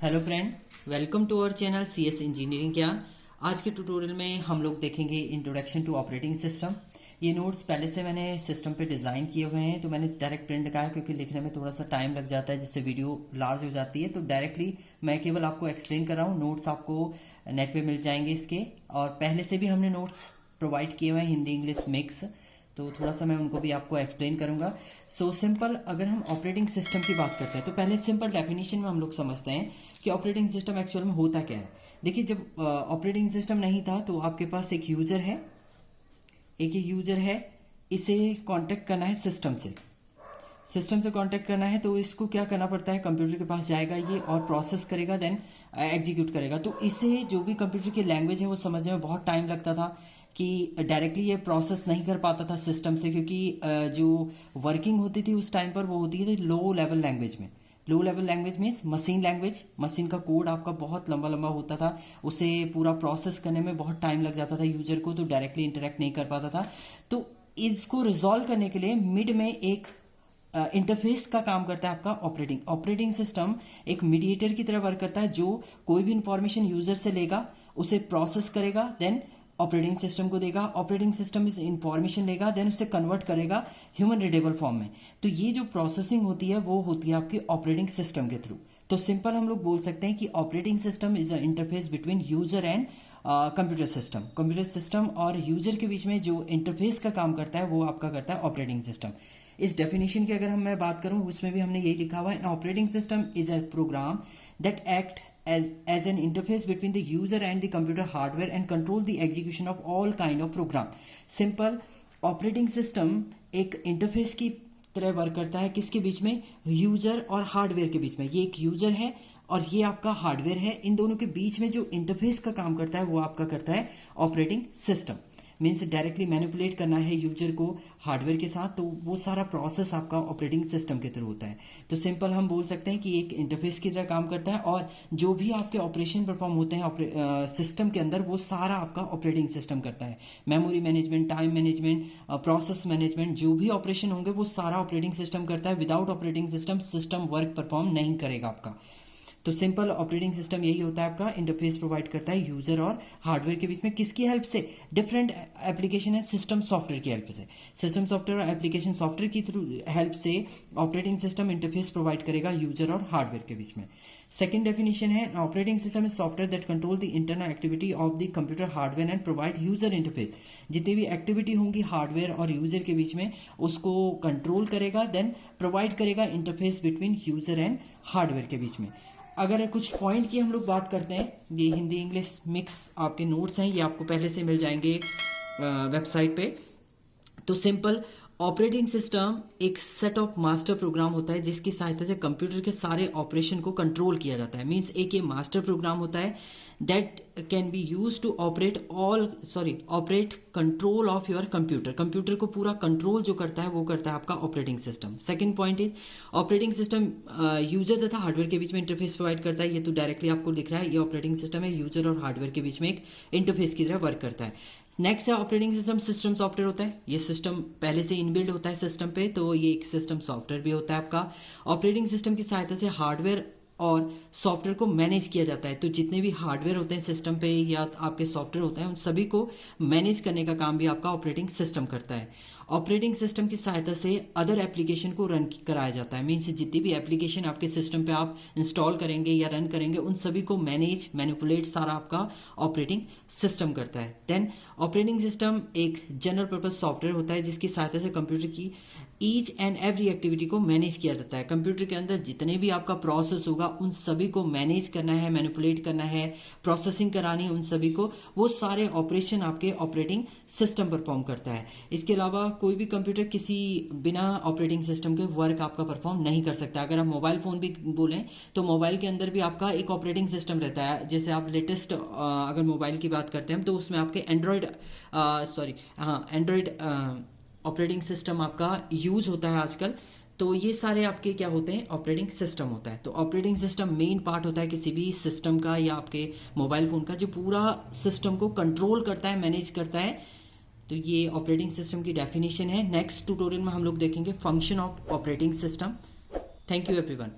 Hello friend, welcome to our channel CS engineering ज्ञान। आज के ट्यूटोरियल में हम लोग देखेंगे इंट्रोडक्शन टू ऑपरेटिंग सिस्टम। ये नोट्स पहले से मैंने सिस्टम पे डिज़ाइन किए हुए हैं, तो मैंने डायरेक्ट प्रिंट लगाया क्योंकि लिखने में थोड़ा सा टाइम लग जाता है, जिससे वीडियो लार्ज हो जाती है। तो डायरेक्टली मैं केवल आपको एक्सप्लेन कर रहा हूँ। नोट्स आपको नेट पर मिल जाएंगे इसके, और पहले से भी हमने नोट्स प्रोवाइड किए हुए हैं हिंदी इंग्लिश मिक्स, तो थोड़ा सा मैं उनको भी आपको एक्सप्लेन करूंगा। सो सिंपल, अगर हम ऑपरेटिंग सिस्टम की बात करते हैं तो पहले सिंपल डेफिनेशन में हम लोग समझते हैं कि ऑपरेटिंग सिस्टम एक्चुअल में होता क्या है। देखिए, जब ऑपरेटिंग सिस्टम नहीं था तो आपके पास एक यूज़र है, इसे कांटेक्ट करना है सिस्टम से कांटेक्ट करना है, तो इसको क्या करना पड़ता है, कंप्यूटर के पास जाएगा ये और प्रोसेस करेगा, देन एग्जीक्यूट करेगा। तो इसे जो भी कंप्यूटर की लैंग्वेज है वो समझने में बहुत टाइम लगता था कि डायरेक्टली ये प्रोसेस नहीं कर पाता था सिस्टम से, क्योंकि जो वर्किंग होती थी उस टाइम पर वो होती थी low level language means machine language. Machine का कोड आपका बहुत लंबा लंबा होता था, उसे पूरा प्रोसेस करने में बहुत टाइम लग जाता था यूजर को, तो डायरेक्टली इंटरेक्ट नहीं कर पाता था। तो इसको रिजॉल्व करने के लिए मिड में एक इंटरफेस का काम करता है आपका ऑपरेटिंग सिस्टम। एक मीडिएटर की तरह वर्क करता है, जो कोई भी इंफॉर्मेशन यूजर से लेगा, उसे प्रोसेस करेगा, देन ऑपरेटिंग सिस्टम को देगा। ऑपरेटिंग सिस्टम इस इंफॉर्मेशन लेगा, देन उसे कन्वर्ट करेगा ह्यूमन रीडेबल फॉर्म में। तो ये जो प्रोसेसिंग होती है वो होती है आपके ऑपरेटिंग सिस्टम के थ्रू। तो सिंपल हम लोग बोल सकते हैं कि operating system is a interface between user and computer system और यूजर के बीच में जो इंटरफेस का काम करता है वो आपका करता है ऑपरेटिंग सिस्टम। इस डेफिनेशन की अगर मैं बात करूं, उसमें भी हमने यही लिखा हुआ है, an operating system is a program that act as an interface between the user and the computer hardware and control the execution of all kind of program. Simple, operating system एक इंटरफेस की तरह work करता है, किसके बीच में, user और hardware के बीच में। ये एक यूजर है और ये आपका हार्डवेयर है, इन दोनों के बीच में जो इंटरफेस का काम करता है वो आपका करता है operating system. Means directly manipulate करना है यूजर को हार्डवेयर के साथ, तो वो सारा प्रोसेस आपका ऑपरेटिंग सिस्टम के थ्रू होता है। तो सिंपल हम बोल सकते हैं कि एक इंटरफेस की तरह काम करता है, और जो भी आपके ऑपरेशन परफॉर्म होते हैं सिस्टम के अंदर, वो सारा आपका ऑपरेटिंग सिस्टम करता है। Memory management, time management, process management, जो भी ऑपरेशन होंगे वो सारा ऑपरेटिंग सिस्टम करता है। Without operating system work perform नहीं करेगा आपका। तो सिंपल ऑपरेटिंग सिस्टम यही होता है आपका, इंटरफेस प्रोवाइड करता है यूजर और हार्डवेयर के बीच में। किसकी हेल्प से, डिफरेंट एप्लीकेशन है सिस्टम सॉफ्टवेयर की हेल्प से। सिस्टम सॉफ्टवेयर और एप्लीकेशन सॉफ्टवेयर की थ्रू हेल्प से ऑपरेटिंग सिस्टम इंटरफेस प्रोवाइड करेगा यूजर और हार्डवेयर के बीच में। सेकेंड डेफिनेशन है, operating system is software that control the internal activity of the computer hardware and provide user interface. जितनी भी एक्टिविटी होंगी हार्डवेयर और यूजर के बीच में, उसको कंट्रोल करेगा, देन प्रोवाइड करेगा interface between user and hardware के बीच में। अगर कुछ पॉइंट की हम लोग बात करते हैं, ये हिंदी इंग्लिश मिक्स आपके नोट्स हैं, ये आपको पहले से मिल जाएंगे वेबसाइट पे। तो सिंपल, ऑपरेटिंग सिस्टम एक सेट ऑफ मास्टर प्रोग्राम होता है जिसकी सहायता से कंप्यूटर के सारे ऑपरेशन को कंट्रोल किया जाता है। मींस एक ये मास्टर प्रोग्राम होता है that can be use to operate control of your computer को पूरा कंट्रोल जो करता है वो करता है आपका operating system. Second point is, operating system user तथा हार्डवेयर के बीच में इंटरफेस प्रोवाइड करता है। ये तो डायरेक्टली आपको दिख रहा है, ये ऑपरेटिंग सिस्टम है, यूजर और हार्डवेयर के बीच में एक इंटरफेस की तरह वर्क करता है। नेक्स्ट है ऑपरेटिंग सिस्टम सॉफ्टवेयर होता है। ये सिस्टम पहले से इनबिल्ड होता है सिस्टम पे, तो ये एक सिस्टम सॉफ्टवेयर भी होता है आपका। ऑपरेटिंग सिस्टम की सहायता से हार्डवेयर और सॉफ्टवेयर को मैनेज किया जाता है। तो जितने भी हार्डवेयर होते हैं सिस्टम पे या आपके सॉफ्टवेयर होते हैं, उन सभी को मैनेज करने का काम भी आपका ऑपरेटिंग सिस्टम करता है। ऑपरेटिंग सिस्टम की सहायता से अदर एप्लीकेशन को रन कराया जाता है। मीन्स जितनी भी एप्लीकेशन आपके सिस्टम पे आप इंस्टॉल करेंगे या रन करेंगे, उन सभी को मैनिपुलेट सारा आपका ऑपरेटिंग सिस्टम करता है। देन ऑपरेटिंग सिस्टम एक जनरल पर्पस सॉफ्टवेयर होता है जिसकी सहायता से कंप्यूटर की ईच एंड एवरी एक्टिविटी को मैनेज किया जाता है। कंप्यूटर के अंदर जितने भी आपका प्रोसेस होगा उन सभी को मैनेज करना है, मैनिपुलेट करना है, प्रोसेसिंग करानी है उन सभी को, वो सारे ऑपरेशन आपके ऑपरेटिंग सिस्टम परफॉर्म करता है। इसके अलावा कोई भी कंप्यूटर किसी बिना ऑपरेटिंग सिस्टम के वर्क आपका परफॉर्म नहीं कर सकता। अगर आप मोबाइल फ़ोन भी बोलें तो मोबाइल के अंदर भी आपका एक ऑपरेटिंग सिस्टम रहता है। जैसे आप लेटेस्ट अगर मोबाइल की बात करते हैं तो उसमें आपके एंड्रॉयड ऑपरेटिंग सिस्टम आपका यूज होता है आजकल। तो ये सारे आपके क्या होते हैं, ऑपरेटिंग सिस्टम होता है। तो ऑपरेटिंग सिस्टम मेन पार्ट होता है किसी भी सिस्टम का या आपके मोबाइल फ़ोन का, जो पूरा सिस्टम को कंट्रोल करता है, मैनेज करता है। तो ये ऑपरेटिंग सिस्टम की डेफिनेशन है। नेक्स्ट ट्यूटोरियल में हम लोग देखेंगे function of operating system. Thank you everyone.